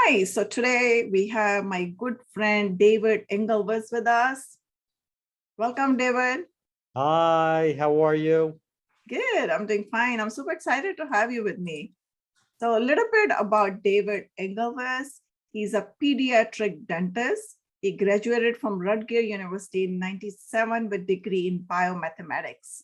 Hi, so today we have my good friend David Iglewicz with us. Welcome, David. Hi, how are you? Good, I'm doing fine. I'm super excited to have you with me. So a little bit about David Iglewicz. He's a pediatric dentist. He graduated from Rutgers University in '97 with degree in biomathematics.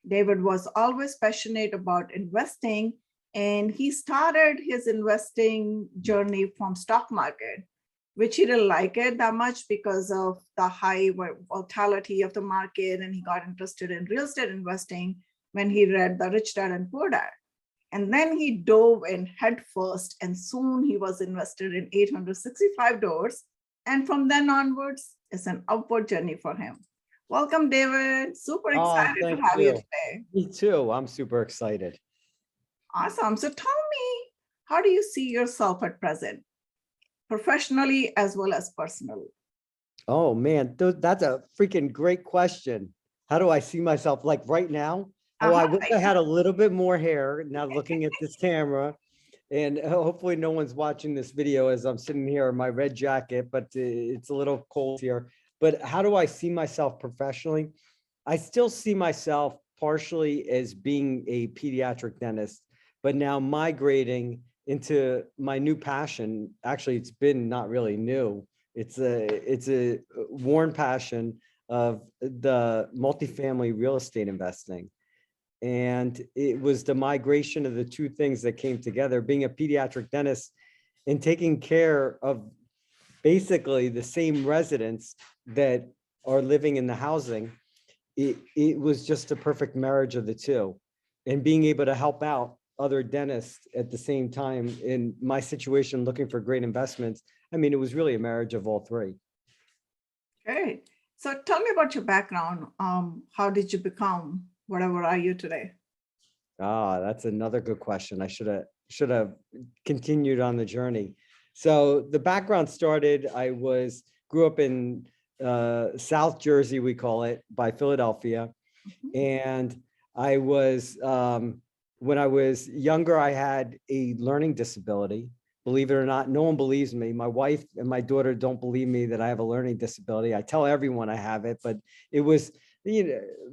David was always passionate about investing, and he started his investing journey from stock market, which he didn't like it that much because of the high volatility of the market. And he got interested in real estate investing when he read The Rich Dad and Poor Dad. And then he dove in headfirst, and soon he was invested in 865 doors. And from then onwards, it's an upward journey for him. Welcome, David. Super excited to Thank have you you. today. Me too. I'm super excited. Awesome. So tell me, how do you see yourself at present, professionally as well as personally? Oh man, that's a freaking great question. How do I see myself like right now? Oh, I wish I had a little bit more hair now looking at this camera. And hopefully no one's watching this video as I'm sitting here in my red jacket, but it's a little cold here. But how do I see myself professionally? I still see myself partially as being a pediatric dentist, but now migrating into my new passion. Actually, it's been not really new. It's a worn passion of the multifamily real estate investing. And it was the migration of the two things that came together, being a pediatric dentist and taking care of basically the same residents that are living in the housing. It was just a perfect marriage of the two, and being able to help out other dentists at the same time in my situation, looking for great investments. I mean, it was really a marriage of all three. Great. So tell me about your background. How did you become whatever are you today? That's another good question. I should have continued on the journey. So the background started, grew up in South Jersey, we call it, by Philadelphia. And I was, when I was younger, I had a learning disability. Believe it or not, no one believes me. My wife and my daughter don't believe me that I have a learning disability. I tell everyone I have it, but it was,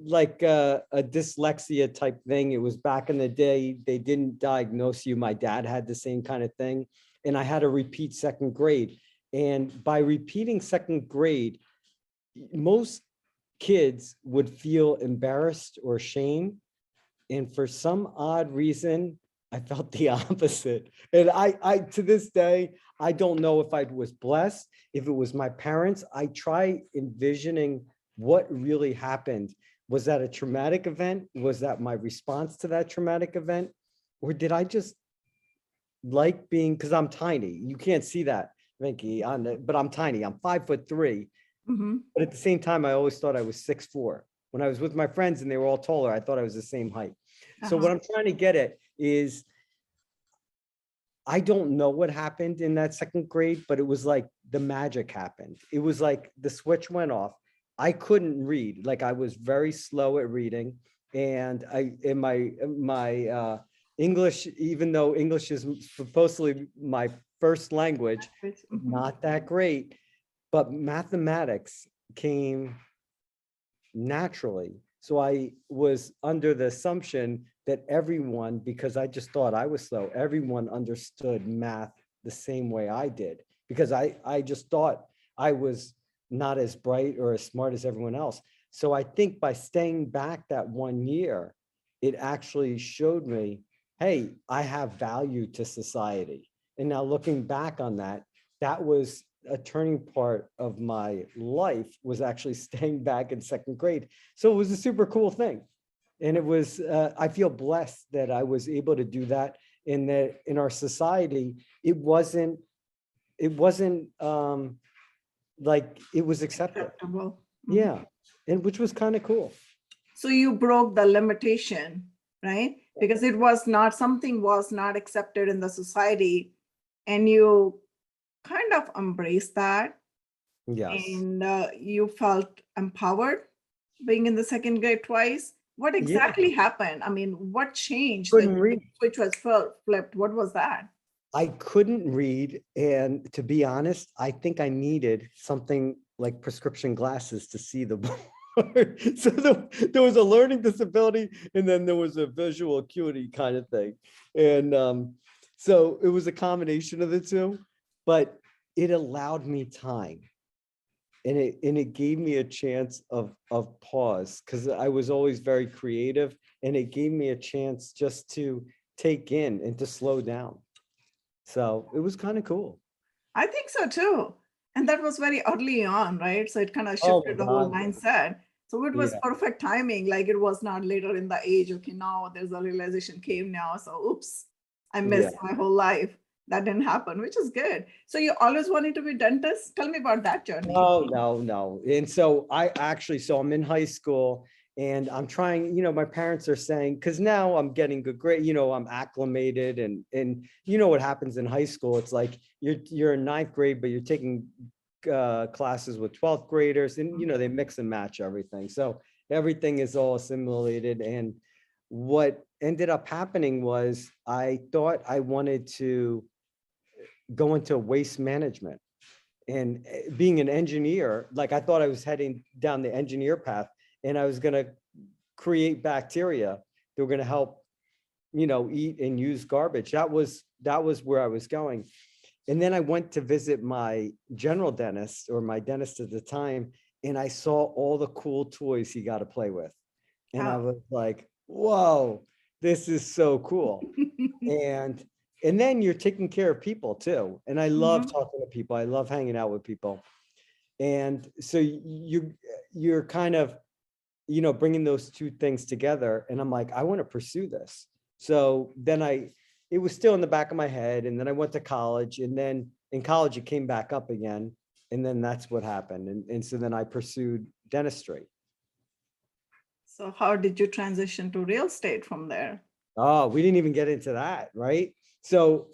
like a dyslexia type thing. It was back in the day, they didn't diagnose you. My dad had the same kind of thing. And I had to repeat second grade. And by repeating second grade, most kids would feel embarrassed or ashamed. And for some odd reason, I felt the opposite. And I to this day, I don't know if I was blessed, if it was my parents. I try envisioning what really happened. Was that a traumatic event? Was that my response to that traumatic event? Or did I just like being, because I'm tiny. You can't see that, Vinky, but I'm tiny. I'm 5'3". But at the same time, I always thought I was 6'4". When I was with my friends and they were all taller, I thought I was the same height. So what I'm trying to get at is, I don't know what happened in that second grade, but it was like the magic happened. It was like the switch went off. I couldn't read. Like I was very slow at reading. And my English, even though English is supposedly my first language, not that great, but mathematics came naturally. So I was under the assumption that everyone, because I just thought I was slow, everyone understood math the same way I did, because I just thought I was not as bright or as smart as everyone else. So I think by staying back that 1 year, it actually showed me, hey, I have value to society. And now looking back on that, that was a turning part of my life, was actually staying back in second grade. So it was a super cool thing. And it was, I feel blessed that I was able to do that, in that in our society, it wasn't like it was acceptable. Yeah. And which was kind of cool. So you broke the limitation, right? Because it was not, something was not accepted in the society, and you kind of embraced that. Yes. And you felt empowered being in the second grade twice. What exactly happened? I mean, what changed? Couldn't read. Which was flipped. What was that? I couldn't read. And to be honest, I think I needed something like prescription glasses to see the board. So there was a learning disability, and then there was a visual acuity kind of thing. And so it was a combination of the two, but it allowed me time. And it gave me a chance of pause, because I was always very creative, and it gave me a chance just to take in and to slow down. So it was kind of cool. I think so too. And that was very early on, right? So it kind of Oh my shifted the whole God. mindset. So it was Yeah. perfect timing. Like it was not later in the age. Okay, now there's a realization came now. So oops, I Yeah. missed my whole life. That didn't happen, which is good. So you always wanted to be dentist? Tell me about that journey. No. And so so I'm in high school, and I'm trying, my parents are saying, because now I'm getting good grade, I'm acclimated, and you know what happens in high school. It's like you're in ninth grade, but you're taking classes with 12th graders, and they mix and match everything. So everything is all assimilated. And what ended up happening was I thought I wanted to go into waste management. And being an engineer, like I thought I was heading down the engineer path, and I was going to create bacteria that were going to help, eat and use garbage. That was where I was going. And then I went to visit my general dentist, or my dentist at the time, and I saw all the cool toys he got to play with. And I Oh. was like, whoa, this is so cool. And then you're taking care of people too. And I love Mhm. talking to people. I love hanging out with people. And so you're kind of, bringing those two things together. And I'm like, I want to pursue this. So then it was still in the back of my head. And then I went to college, and then in college, it came back up again. And then that's what happened. And so then I pursued dentistry. So how did you transition to real estate from there? Oh, we didn't even get into that, right? So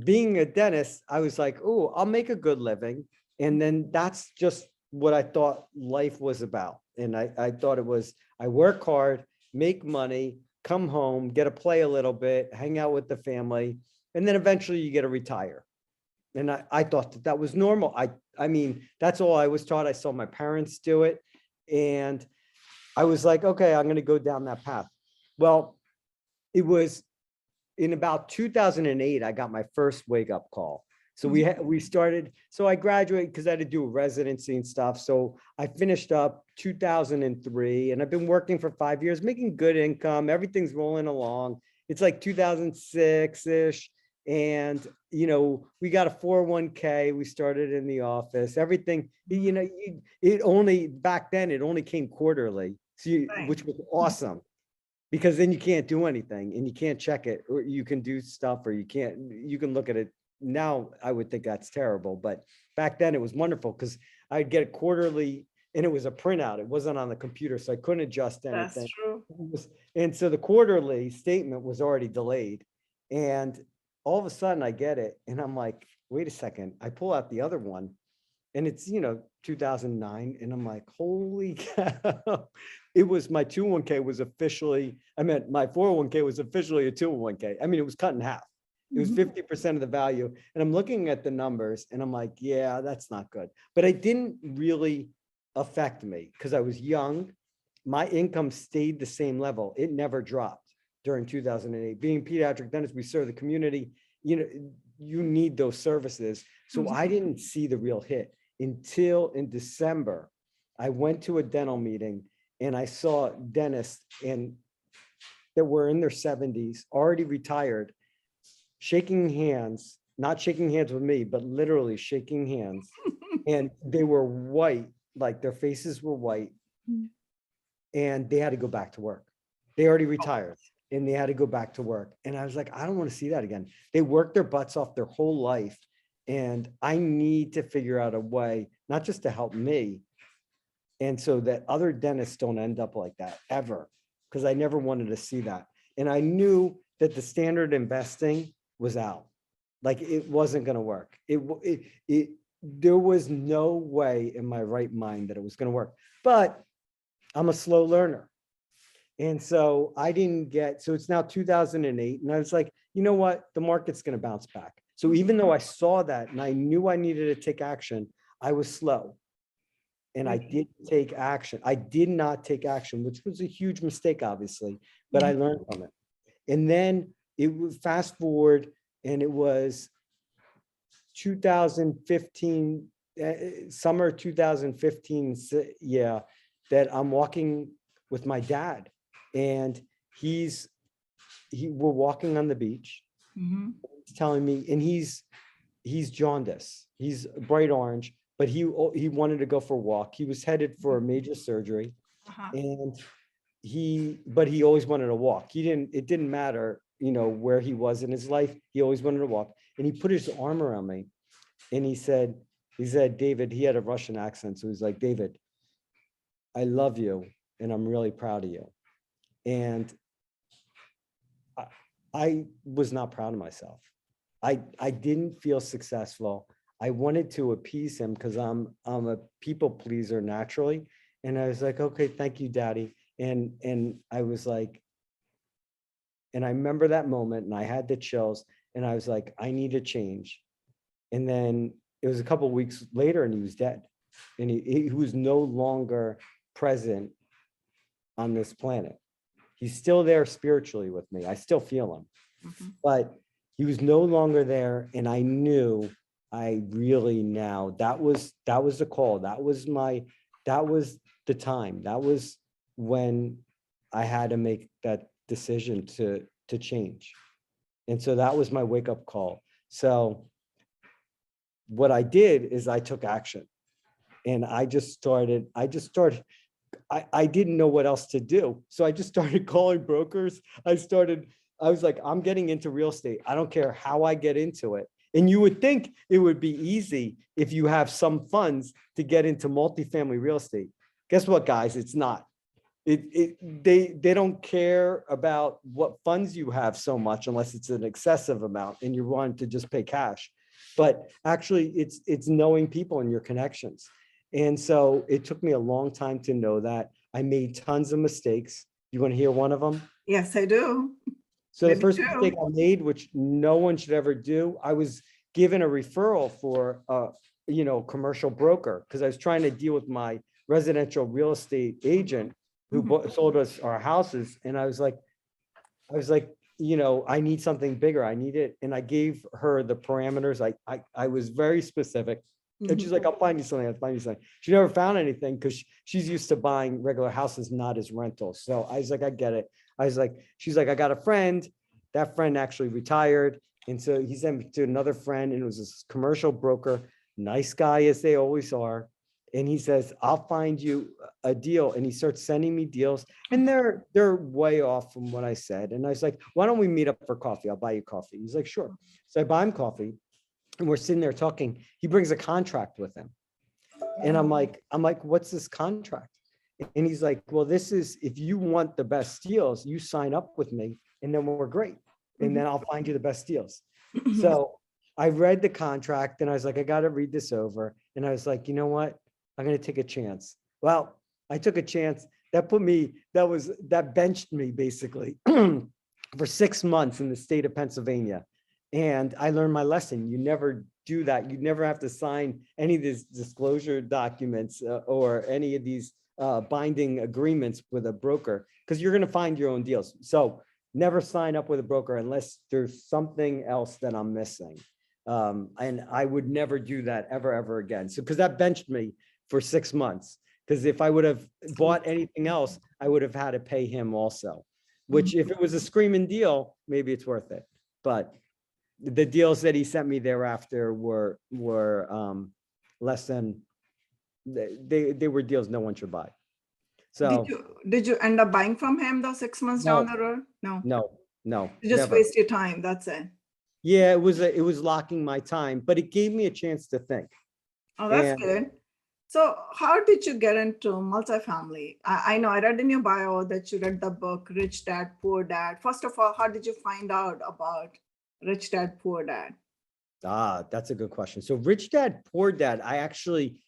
being a dentist, I was like, oh, I'll make a good living. And then that's just what I thought life was about. And I thought it was, I work hard, make money, come home, get to play a little bit, hang out with the family, and then eventually you get to retire. And I thought that was normal. I mean, that's all I was taught. I saw my parents do it. And I was like, okay, I'm going to go down that path. Well, it was in about 2008, I got my first wake up call. So we started, so I graduated because I had to do a residency and stuff. So I finished up 2003, and I've been working for 5 years, making good income. Everything's rolling along. It's like 2006-ish. And, we got a 401k. We started in the office, everything, it only, back then, it only came quarterly, Right. which was awesome. Because then you can't do anything, and you can't check it, or you can do stuff, or you can look at it. Now I would think that's terrible, but back then it was wonderful, because I'd get it quarterly, and it was a printout. It wasn't on the computer, so I couldn't adjust That's anything. true. And so the quarterly statement was already delayed. And all of a sudden I get it, and I'm like, wait a second. I pull out the other one, and it's, 2009. And I'm like, holy cow. It was, my 201k was officially, my 401k was officially a 201k. I mean, it was cut in half. It was 50% of the value. And I'm looking at the numbers, and I'm like, yeah, that's not good. But it didn't really affect me, because I was young. My income stayed the same level. It never dropped during 2008. Being pediatric dentist, we serve the community. You need those services. So I didn't see the real hit until in December. I went to a dental meeting, and I saw dentists that were in their 70s, already retired, shaking hands, not shaking hands with me, but literally shaking hands. And they were white, like their faces were white, and they had to go back to work. They already retired, and they had to go back to work. And I was like, I don't want to see that again. They worked their butts off their whole life. And I need to figure out a way, not just to help me, and so that other dentists don't end up like that ever, because I never wanted to see that. And I knew that the standard investing was out. Like, it wasn't going to work. There was no way in my right mind that it was going to work. But I'm a slow learner. And so I didn't get, so it's now 2008. And I was like, you know what? The market's going to bounce back. So even though I saw that and I knew I needed to take action, I was slow. And I didn't take action. I did not take action, which was a huge mistake, obviously, but I learned from it. And then it was fast forward, and it was 2015, summer 2015, yeah, that I'm walking with my dad, and we're walking on the beach. He's telling me, and he's jaundice. He's bright orange, but he wanted to go for a walk. He was headed for a major surgery, and but he always wanted to walk. It didn't matter, where he was in his life. He always wanted to walk. And he put his arm around me, and he said, David, he had a Russian accent. So he's like, David, I love you, and I'm really proud of you. And I was not proud of myself. I didn't feel successful. I wanted to appease him because I'm a people pleaser naturally. And I was like, okay, thank you, Daddy. And I was like, and I remember that moment, and I had the chills, and I was like, I need a change. And then it was a couple of weeks later, and he was dead. And he was no longer present on this planet. He's still there spiritually with me. I still feel him, but he was no longer there. And I knew I really now, that was the call. That was the time. That was when I had to make that decision to change. And so that was my wake up call. So what I did is I took action, and I didn't know what else to do. So I just started calling brokers. I was like, I'm getting into real estate. I don't care how I get into it. And you would think it would be easy if you have some funds to get into multifamily real estate. Guess what, guys? It's not. They don't care about what funds you have so much unless it's an excessive amount and you want to just pay cash. But actually, it's knowing people and your connections. And so it took me a long time to know that. I made tons of mistakes. You want to hear one of them? Yes, I do. So the first mistake I made, which no one should ever do, I was given a referral for commercial broker, because I was trying to deal with my residential real estate agent who sold us our houses. And I was like, I need something bigger. I need it. And I gave her the parameters. I was very specific. And she's like, I'll find you something. I'll find you something. She never found anything because she's used to buying regular houses, not as rentals. So I was like, I get it. She's like, I got a friend. That friend actually retired. And so he sent me to another friend, and it was this commercial broker, nice guy as they always are. And he says, I'll find you a deal. And he starts sending me deals, and they're way off from what I said. And I was like, why don't we meet up for coffee? I'll buy you coffee. He's like, sure. So I buy him coffee, and we're sitting there talking. He brings a contract with him. And I'm like, what's this contract? And he's like, well, this is, if you want the best deals, you sign up with me, and then we're great. And then I'll find you the best deals. So I read the contract, and I was like, I got to read this over. And I was like, you know what? I'm going to take a chance. Well, I took a chance. That benched me basically for 6 months in the state of Pennsylvania. And I learned my lesson. You never do that. You never have to sign any of these disclosure documents or any of these binding agreements with a broker, because you're going to find your own deals. So never sign up with a broker unless there's something else that I'm missing. And I would never do that ever again. So, because that benched me for 6 months, because if I would have bought anything else, I would have had to pay him also, which if it was a screaming deal, maybe it's worth it. But the deals that he sent me thereafter were less than, they were deals no one should buy. So did you end up buying from him though 6 months down the road? No. You just never. waste your time. That's it. Yeah, it was locking my time, but it gave me a chance to think. Oh, that's good. So how did you get into multifamily? I know I read in your bio that you read the book, Rich Dad, Poor Dad. First of all, how did you find out about Rich Dad, Poor Dad? That's a good question. So Rich Dad, Poor Dad, I actually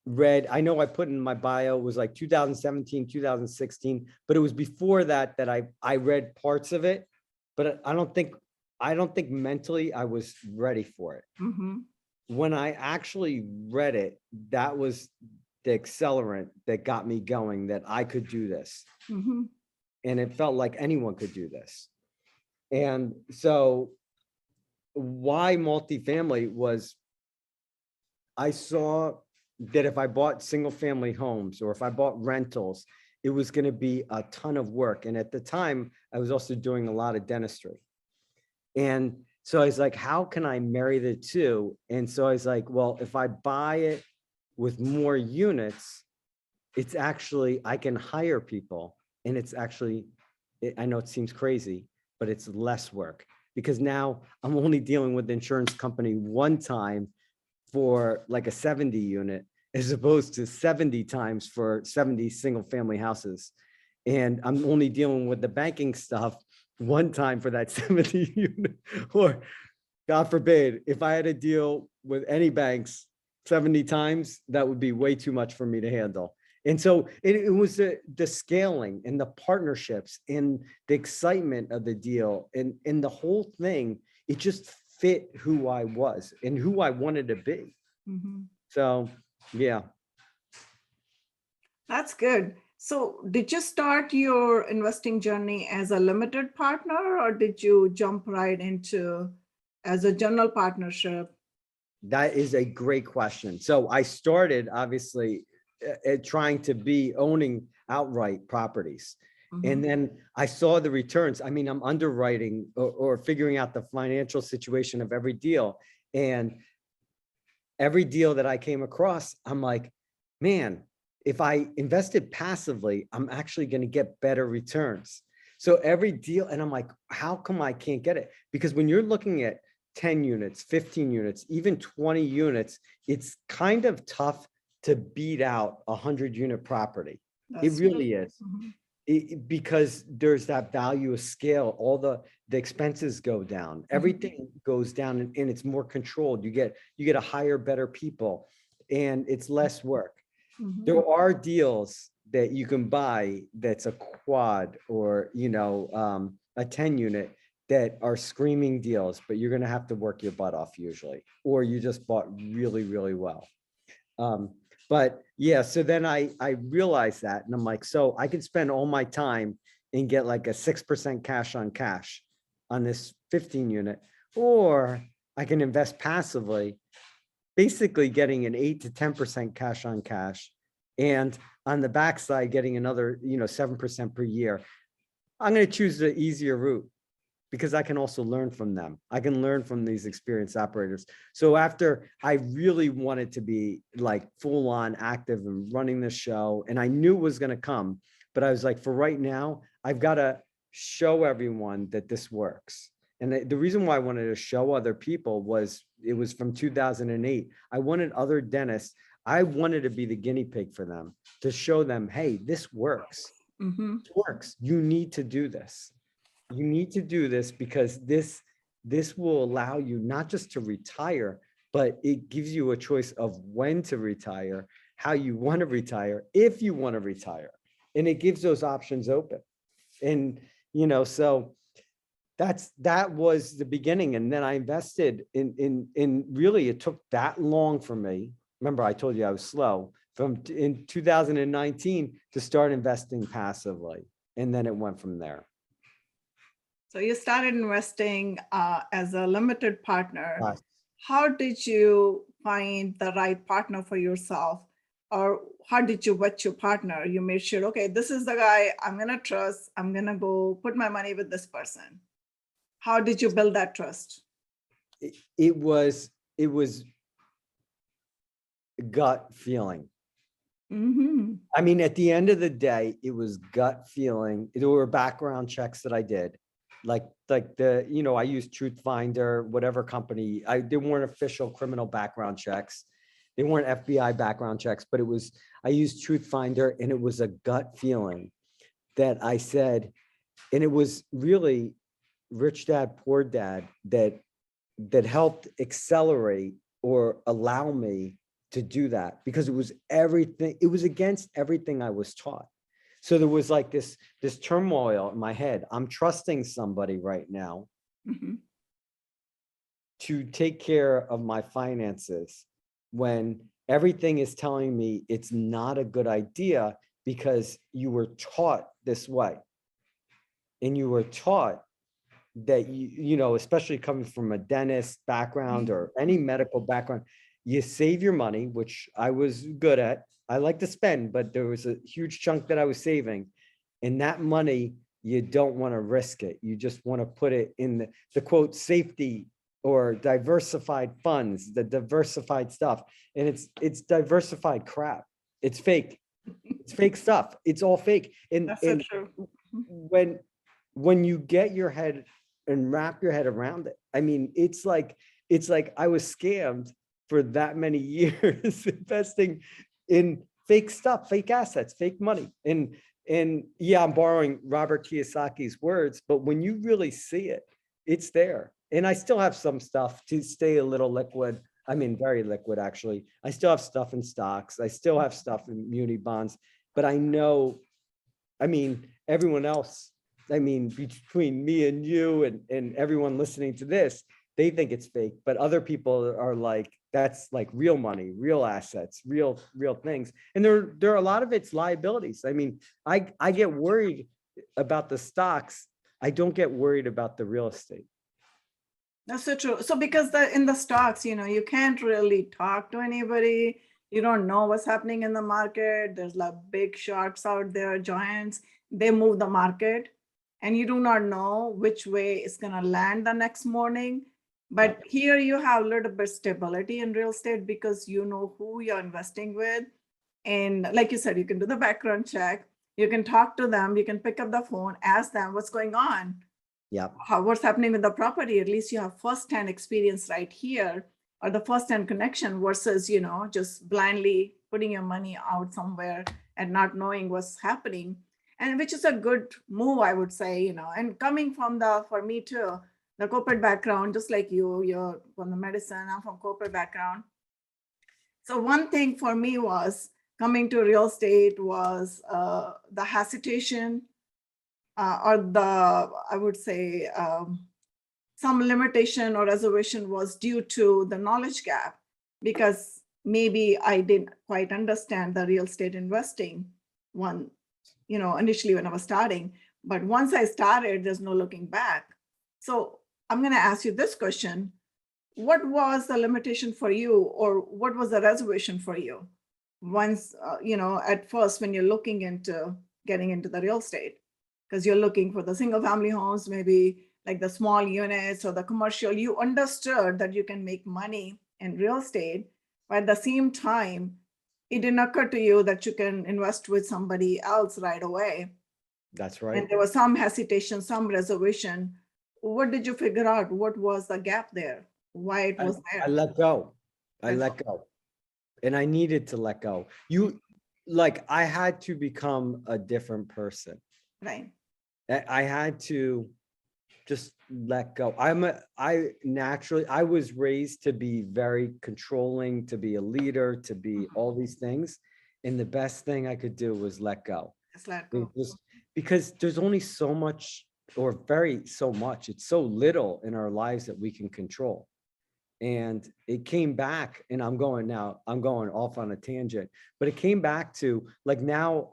read, I know I put in my bio, it was like 2017, 2016, but it was before that I read parts of it, but I don't think I don't think mentally I was ready for it. Mm-hmm. When I actually read it, that was the accelerant that got me going, that I could do this. Mm-hmm. And it felt like anyone could do this. And so why multifamily was, I saw that if I bought single family homes or if I bought rentals, it was going to be a ton of work. And at the time, I was also doing a lot of dentistry. And so I was like, how can I marry the two? And so I was like, well, if I buy it with more units, it's actually, I can hire people, and it's actually, I know it seems crazy, but it's less work, because now I'm only dealing with the insurance company one time for like a 70 unit, as opposed to 70 times for 70 single family houses. And I'm only dealing with the banking stuff one time for that 70 unit. Or God forbid, if I had to deal with any banks 70 times, that would be way too much for me to handle. And so it was the scaling and the partnerships and the excitement of the deal, and the whole thing, it just fit who I was and who I wanted to be. Mm-hmm. So, yeah. That's good. So did you start your investing journey as a limited partner, or did you jump right into as a general partnership? That is a great question. So I started obviously trying to be owning outright properties. Mm-hmm. And then I saw the returns. I mean, I'm underwriting or figuring out the financial situation of every deal. And every deal that I came across, I'm like, man, if I invested passively, I'm actually going to get better returns. So every deal, and I'm like, how come I can't get it? Because when you're looking at 10 units, 15 units, even 20 units, it's kind of tough to beat out a 100-unit property. It That's really is. Mm-hmm. Because there's that value of scale. All the expenses go down, everything goes down, and it's more controlled. You get to hire better people, and it's less work. Mm-hmm. There are deals that you can buy that's a quad or a 10 unit that are screaming deals, but you're going to have to work your butt off usually, or you just bought really, really well. But yeah, so then I realized that, and I'm like, so I could spend all my time and get like a 6% cash on cash on this 15 unit, or I can invest passively, basically getting an 8 to 10% cash on cash, and on the backside getting another 7% per year. I'm going to choose the easier route, because I can also learn from them. I can learn from these experienced operators. So after I really wanted to be like full on active and running the show, and I knew it was going to come, but I was like, for right now, I've got to show everyone that this works. And the reason why I wanted to show other people was, it was from 2008. I wanted other dentists. I wanted to be the guinea pig for them, to show them, hey, this works. Mm-hmm. It works. You need to do this. You need to do this, because this will allow you not just to retire, but it gives you a choice of when to retire, how you want to retire, if you want to retire, and it gives those options open. And so that was the beginning. And then I invested in really, it took that long for me. Remember, I told you I was slow in 2019 to start investing passively, and then it went from there. So you started investing as a limited partner. Yes. How did you find the right partner for yourself? Or how did you vet your partner? You made sure, okay, this is the guy I'm going to trust. I'm going to go put my money with this person. How did you build that trust? It was gut feeling. Mm-hmm. I mean, at the end of the day, it was gut feeling. There were background checks that I did. Like I used Truth Finder, whatever company. They weren't official criminal background checks. They weren't FBI background checks, but I used Truth Finder, and it was a gut feeling that I said, and it was really Rich Dad, Poor Dad that helped accelerate or allow me to do that, because it was against everything I was taught. So there was like this turmoil in my head. I'm trusting somebody right now, Mm-hmm. to take care of my finances when everything is telling me it's not a good idea because you were taught this way. And you were taught that, you know, especially coming from a dentist background or any medical background, you save your money, which I was good at. I like to spend, but there was a huge chunk that I was saving. And that money, you don't want to risk it. You just want to put it in the quote safety or diversified funds, the diversified stuff. And it's diversified crap. It's fake. It's fake stuff. It's all fake. And, That's so true. when you get your head and wrap your head around it, I mean, it's like I was scammed for that many years investing in fake stuff, fake assets, fake money. And yeah, I'm borrowing Robert Kiyosaki's words, but when you really see it, it's there. And I still have some stuff to stay a little liquid. I mean, very liquid, actually. I still have stuff in stocks. I still have stuff in muni bonds, but I know, I mean, everyone else, I mean, between me and you and everyone listening to this, they think it's fake, but other people are like, that's like real money, real assets, real things. And there are a lot of it's liabilities. I mean, I get worried about the stocks. I don't get worried about the real estate. That's so true. So because in the stocks, you know, you can't really talk to anybody. You don't know what's happening in the market. There's like big sharks out there, giants. They move the market, and you do not know which way it's gonna land the next morning. But here you have a little bit stability in real estate because you know who you're investing with. And like you said, you can do the background check. You can talk to them. You can pick up the phone, ask them what's going on. Yeah. What's happening with the property. At least you have firsthand experience right here, or the firsthand connection versus, you know, just blindly putting your money out somewhere and not knowing what's happening. And which is a good move, I would say, you know, and coming from for me too, the corporate background, just like you're from the medicine, I'm from corporate background. So one thing for me was coming to real estate was the hesitation or I would say, some limitation or reservation was due to the knowledge gap, because maybe I didn't quite understand the real estate investing initially when I was starting. But once I started, there's no looking back. So I'm going to ask you this question. What was the limitation for you, or what was the reservation for you once, at first when you're looking into getting into the real estate? Because you're looking for the single family homes, maybe like the small units or the commercial. You understood that you can make money in real estate, but at the same time, it didn't occur to you that you can invest with somebody else right away. That's right. And there was some hesitation, some reservation. What did you figure out? What was the gap there? Why it was there? I let go. I let go. And I needed to let go. I had to become a different person. Right. I had to just let go. I was raised to be very controlling, to be a leader, to be all these things. And the best thing I could do was let go. Just let go. Because there's only so much, or so much, it's so little in our lives that we can control. And it came back, and I'm going off on a tangent, but it came back to like, now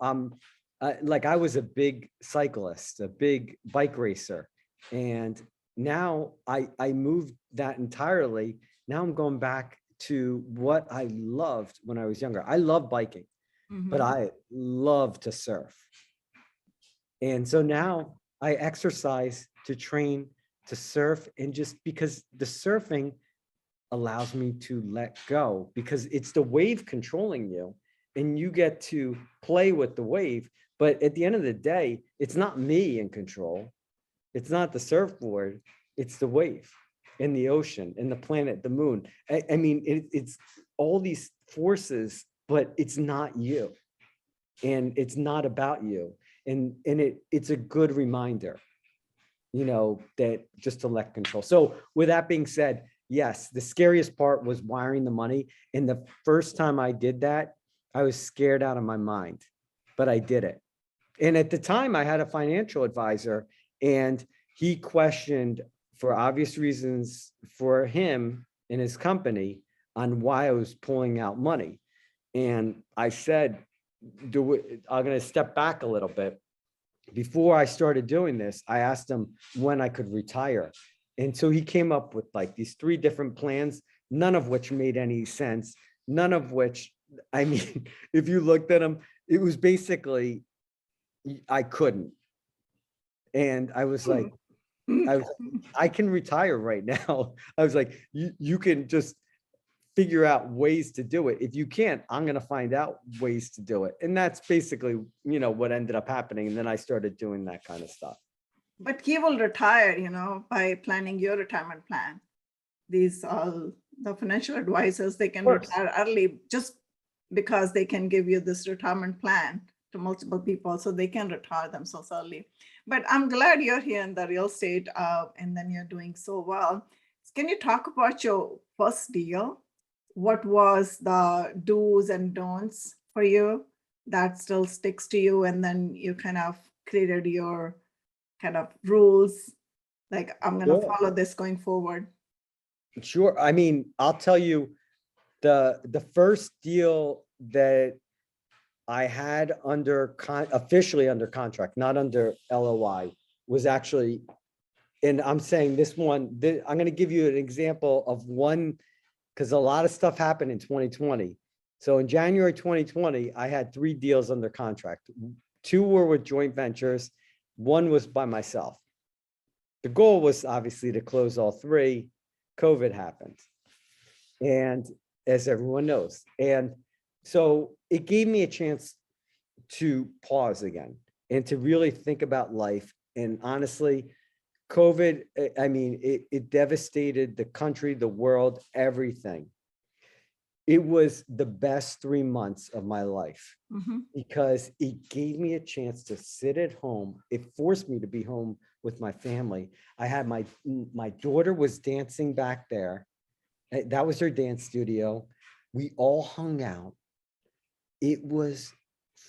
I was a big cyclist, a big bike racer. And now I moved that entirely. Now I'm going back to what I loved when I was younger. I love biking, but I love to surf. And so now I exercise to train to surf, and just because the surfing allows me to let go, because it's the wave controlling you and you get to play with the wave. But at the end of the day, it's not me in control. It's not the surfboard, it's the wave and the ocean and the planet, the moon. I mean, it's all these forces, but it's not you. And it's not about you. And it's a good reminder, that just to let control. So with that being said, yes, the scariest part was wiring the money. And the first time I did that, I was scared out of my mind, but I did it. And at the time I had a financial advisor, and he questioned for obvious reasons for him and his company on why I was pulling out money. And I said, I'm going to step back a little bit. Before I started doing this, I asked him when I could retire. And so he came up with like these 3 different plans, none of which made any sense. None of which, I mean, if you looked at them, it was basically, I couldn't. And I was like, I can retire right now. I was like, you can just figure out ways to do it. If you can't, I'm going to find out ways to do it. And that's basically, what ended up happening. And then I started doing that kind of stuff. But he will retire, by planning your retirement plan. These all the financial advisors, they can retire early just because they can give you this retirement plan to multiple people, so they can retire themselves early. But I'm glad you're here in the real estate, and then you're doing so well. Can you talk about your first deal? What was the do's and don'ts for you that still sticks to you? And then you kind of created your kind of rules, like I'm going to follow this going forward. Sure. I mean, I'll tell you, the first deal that I had officially under contract, not under LOI, was actually, and I'm saying this one, I'm going to give you an example of one, because a lot of stuff happened in 2020. So in January 2020, I had 3 deals under contract. 2 were with joint ventures. 1 was by myself. The goal was obviously to close all 3. COVID happened. And as everyone knows, and so it gave me a chance to pause again and to really think about life. And honestly, COVID, I mean, it devastated the country, the world, everything. It was the best 3 months of my life because it gave me a chance to sit at home. It forced me to be home with my family. I had my daughter was dancing back there. That was her dance studio. We all hung out. It was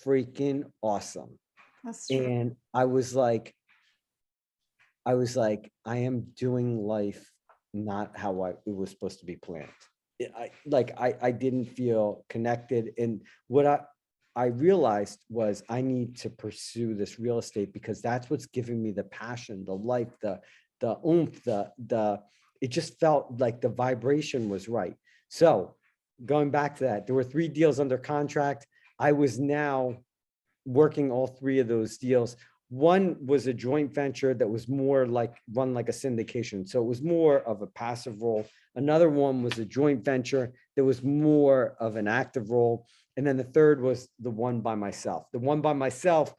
freaking awesome. That's true. And I was like, I am doing life not how it was supposed to be planned. I didn't feel connected. And what I realized was I need to pursue this real estate because that's what's giving me the passion, the life, the oomph, it just felt like the vibration was right. So going back to that, there were 3 deals under contract. I was now working all 3 of those deals. One was a joint venture that was more like run like a syndication. So it was more of a passive role. Another one was a joint venture that was more of an active role. And then the third was the one by myself. The one by myself,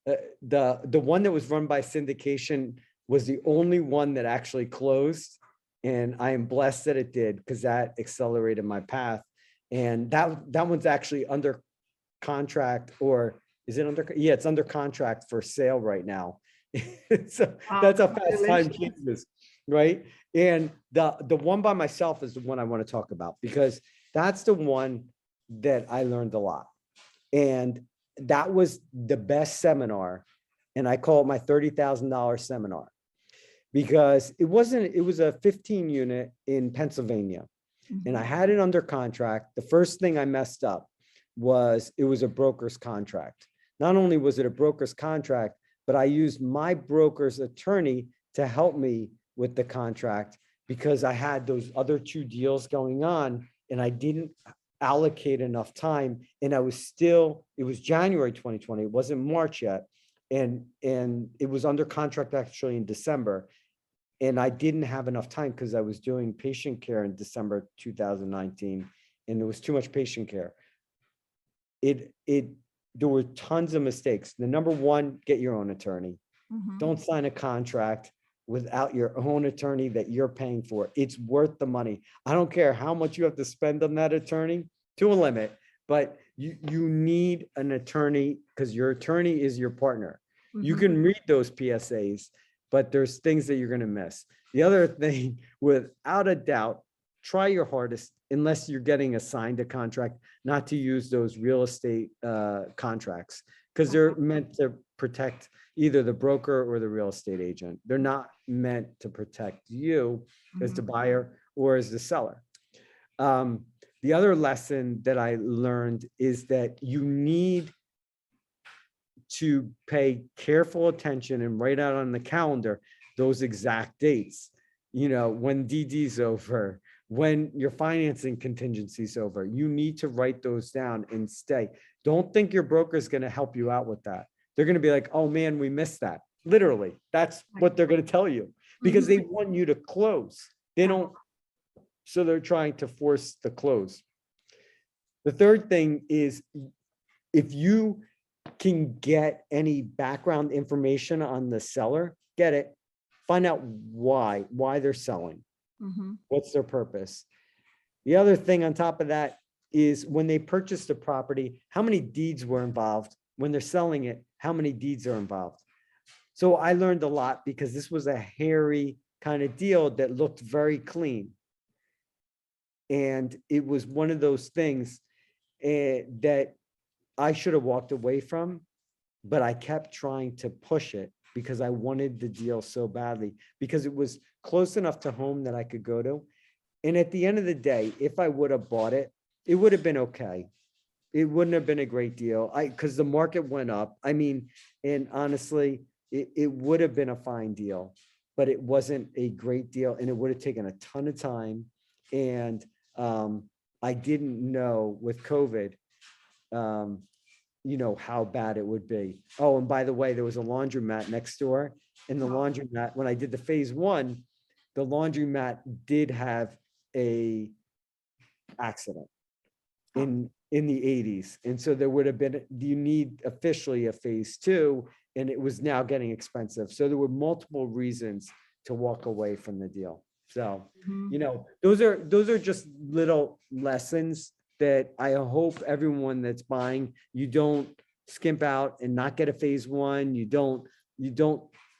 the one that was run by syndication was the only one that actually closed. And I am blessed that it did because that accelerated my path. And that one's actually under contract, or is it under? Yeah, it's under contract for sale right now. So that's how fast time changes, right? And the one by myself is the one I want to talk about because that's the one that I learned a lot. And that was the best seminar. And I call it my $30,000 seminar because it was a 15 unit in Pennsylvania. And I had it under contract. The first thing I messed up was it was a broker's contract. Not only was it a broker's contract, but I used my broker's attorney to help me with the contract because I had those other 2 deals going on and I didn't allocate enough time. And it was January 2020. It wasn't March yet. And it was under contract actually in December. And I didn't have enough time because I was doing patient care in December 2019 and there was too much patient care. There were tons of mistakes. The number one, get your own attorney. Don't sign a contract without your own attorney that you're paying for. It's worth the money. I don't care how much you have to spend on that attorney to a limit, but you need an attorney because your attorney is your partner. You can read those PSAs, but there's things that you're going to miss. The other thing, without a doubt, try your hardest, unless you're getting assigned a contract, not to use those real estate contracts, because they're meant to protect either the broker or the real estate agent. They're not meant to protect you as the buyer or as the seller. The other lesson that I learned is that you need to pay careful attention and write out on the calendar those exact dates. You know, when DD's over, when your financing contingency is over, you need to write those down and stay. Don't think your broker is going to help you out with that. They're going to be like, oh man, we missed that. Literally, that's what they're going to tell you because they want you to close. They don't. So they're trying to force the close. The third thing is if you can get any background information on the seller, get it, find out why they're selling. What's their purpose? The other thing on top of that is when they purchased the property, how many deeds were involved? When they're selling it, how many deeds are involved? So I learned a lot because this was a hairy kind of deal that looked very clean. And it was one of those things that I should have walked away from, but I kept trying to push it because I wanted the deal so badly because it was close enough to home that I could go to. And at the end of the day, if I would have bought it, it would have been okay. It wouldn't have been a great deal. Because the market went up. I mean, and honestly, it would have been a fine deal, but it wasn't a great deal. And it would have taken a ton of time. And I didn't know with COVID, you know, how bad it would be. Oh, and by the way, there was a laundromat next door. And the laundromat, when I did the phase one, the laundromat did have a accident in the 80s. And so there would have been, you need officially a phase two, and it was now getting expensive. So there were multiple reasons to walk away from the deal. So, you know, those are just little lessons that I hope everyone that's buying, you don't skimp out and not get a phase one. You don't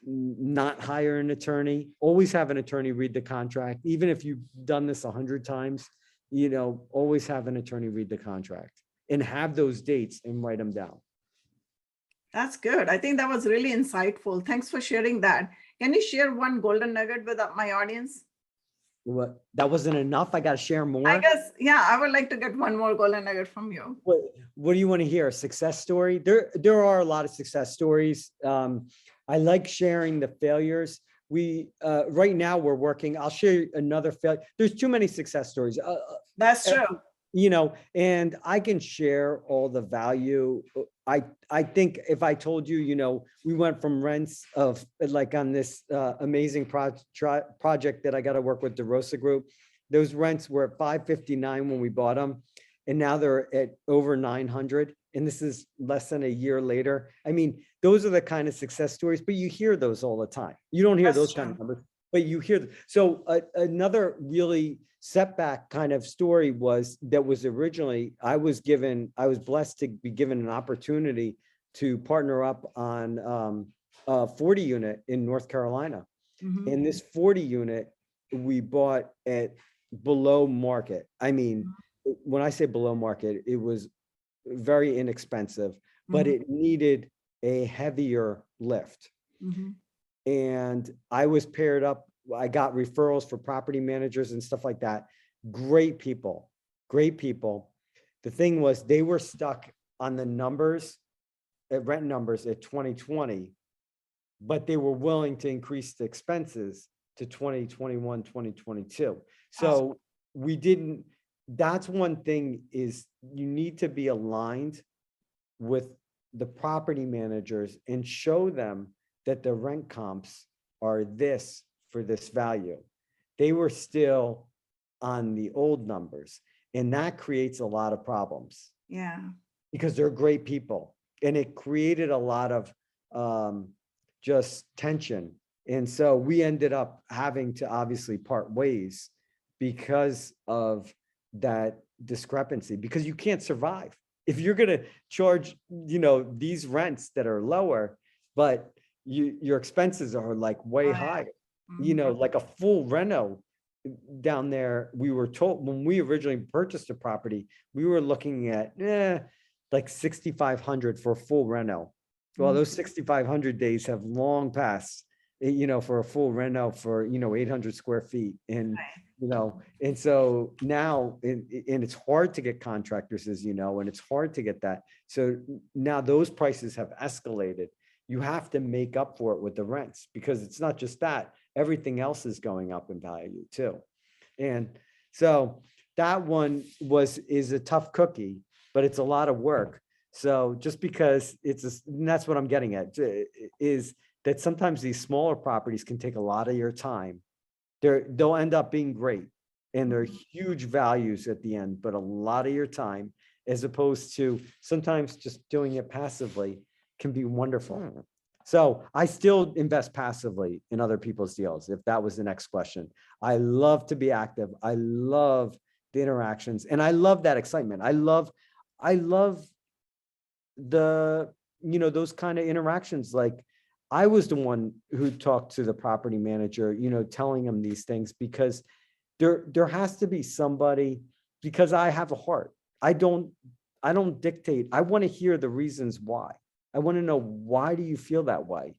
not hire an attorney. Always have an attorney read the contract. Even if you've done this 100 times, you know, always have an attorney read the contract and have those dates and write them down. That's good. I think that was really insightful. Thanks for sharing that. Can you share one golden nugget with my audience? What, that wasn't enough? I got to share more. I guess, yeah, I would like to get one more golden nugget from you. What do you want to hear? A success story? There are a lot of success stories. I like sharing the failures. We right now we're working. I'll share another failure. There's too many success stories. That's true. You know, and I can share all the value. I think if I told you, you know, we went from rents of like on this amazing project that I got to work with DeRosa Group, those rents were at $559 when we bought them. And now they're at over 900. And this is less than a year later. I mean, those are the kind of success stories, but you hear those all the time. You don't hear those kind of numbers, but you hear them. So another really setback kind of story was originally, I was blessed to be given an opportunity to partner up on a 40 unit in North Carolina. And this 40 unit, we bought at below market. I mean, when I say below market, it was very inexpensive, but it needed a heavier lift. And I was paired up. I got referrals for property managers and stuff like that. Great people, great people. The thing was, they were stuck on the numbers, rent numbers at 2020, but they were willing to increase the expenses to 2021, 2022. So we didn't, that's one thing is you need to be aligned with the property managers and show them that the rent comps are this for this value. They were still on the old numbers, and that creates a lot of problems. Yeah. Because they're great people, and it created a lot of just tension. And so we ended up having to obviously part ways because of that discrepancy, because you can't survive if you're going to charge, you know, these rents that are lower, but your expenses are like way higher. You know, like a full reno down there, we were told when we originally purchased the property, we were looking at like 6,500 for a full reno. Well, those 6,500 days have long passed, for a full reno for, 800 square feet. And, and so now, and it's hard to get contractors, as you know, and it's hard to get that. So now those prices have escalated. You have to make up for it with the rents, because it's not just that, everything else is going up in value too. And so that one is a tough cookie, but it's a lot of work. So just because and that's what I'm getting at, is that sometimes these smaller properties can take a lot of your time. They'll end up being great, and they're huge values at the end, but a lot of your time, as opposed to sometimes just doing it passively, can be wonderful. So I still invest passively in other people's deals, if that was the next question. I love to be active. I love the interactions, and I love that excitement. I love the, those kind of interactions. Like, I was the one who talked to the property manager, telling him these things, because there has to be somebody, because I have a heart. I don't dictate. I want to hear the reasons why. I want to know, why do you feel that way?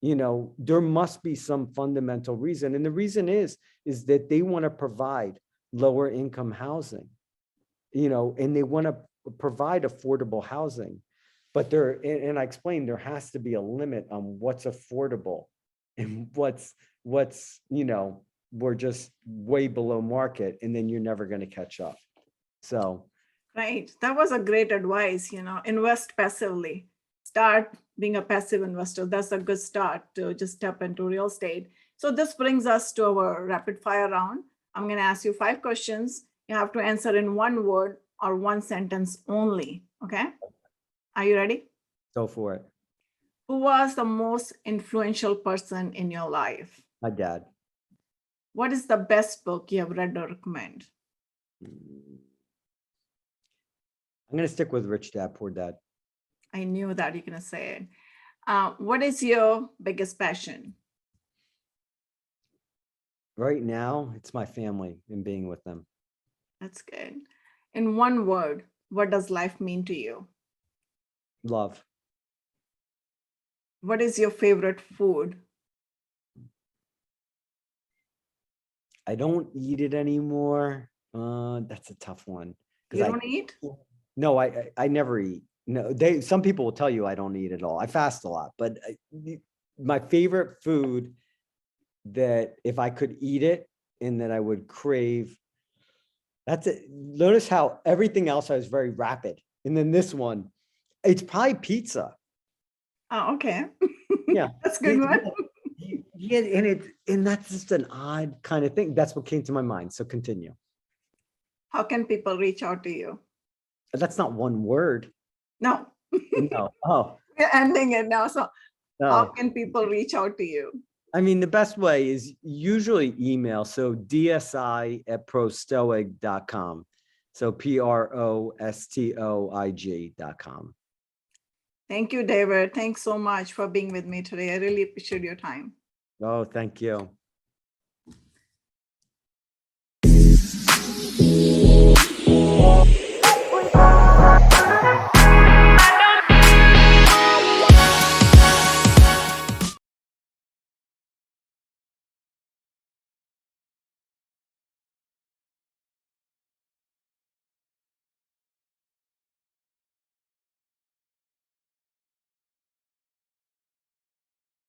There must be some fundamental reason. And the reason is that they want to provide lower income housing, and they want to provide affordable housing. But and I explained, there has to be a limit on what's affordable and what's, we're just way below market, and then you're never going to catch up. So. Right. That was a great advice, invest passively. Start being a passive investor. That's a good start to just step into real estate. So this brings us to our rapid fire round. I'm going to ask you 5 questions. You have to answer in 1 word or 1 sentence only. Okay. Are you ready? Go for it. Who was the most influential person in your life? My dad. What is the best book you have read or recommend? I'm going to stick with Rich Dad, Poor Dad. I knew that you're going to say it. What is your biggest passion? Right now, it's my family and being with them. That's good. In 1 word, what does life mean to you? Love. What is your favorite food? I don't eat it anymore. That's a tough one. You don't eat? No, I never eat. No, some people will tell you I don't eat at all. I fast a lot, but my favorite food, that if I could eat it and that I would crave, that's it. Notice how everything else I was very rapid. And then this one, it's probably pizza. Oh, okay. Yeah. That's a good one. Yeah, and that's just an odd kind of thing. That's what came to my mind. So continue. How can people reach out to you? That's not 1 word. No. No. Oh. We're ending it now. So No. how can people reach out to you? I mean, the best way is usually email. So dsi@prostoig.com. So prostoig.com. Thank you, David. Thanks so much for being with me today. I really appreciate your time. Oh, thank you.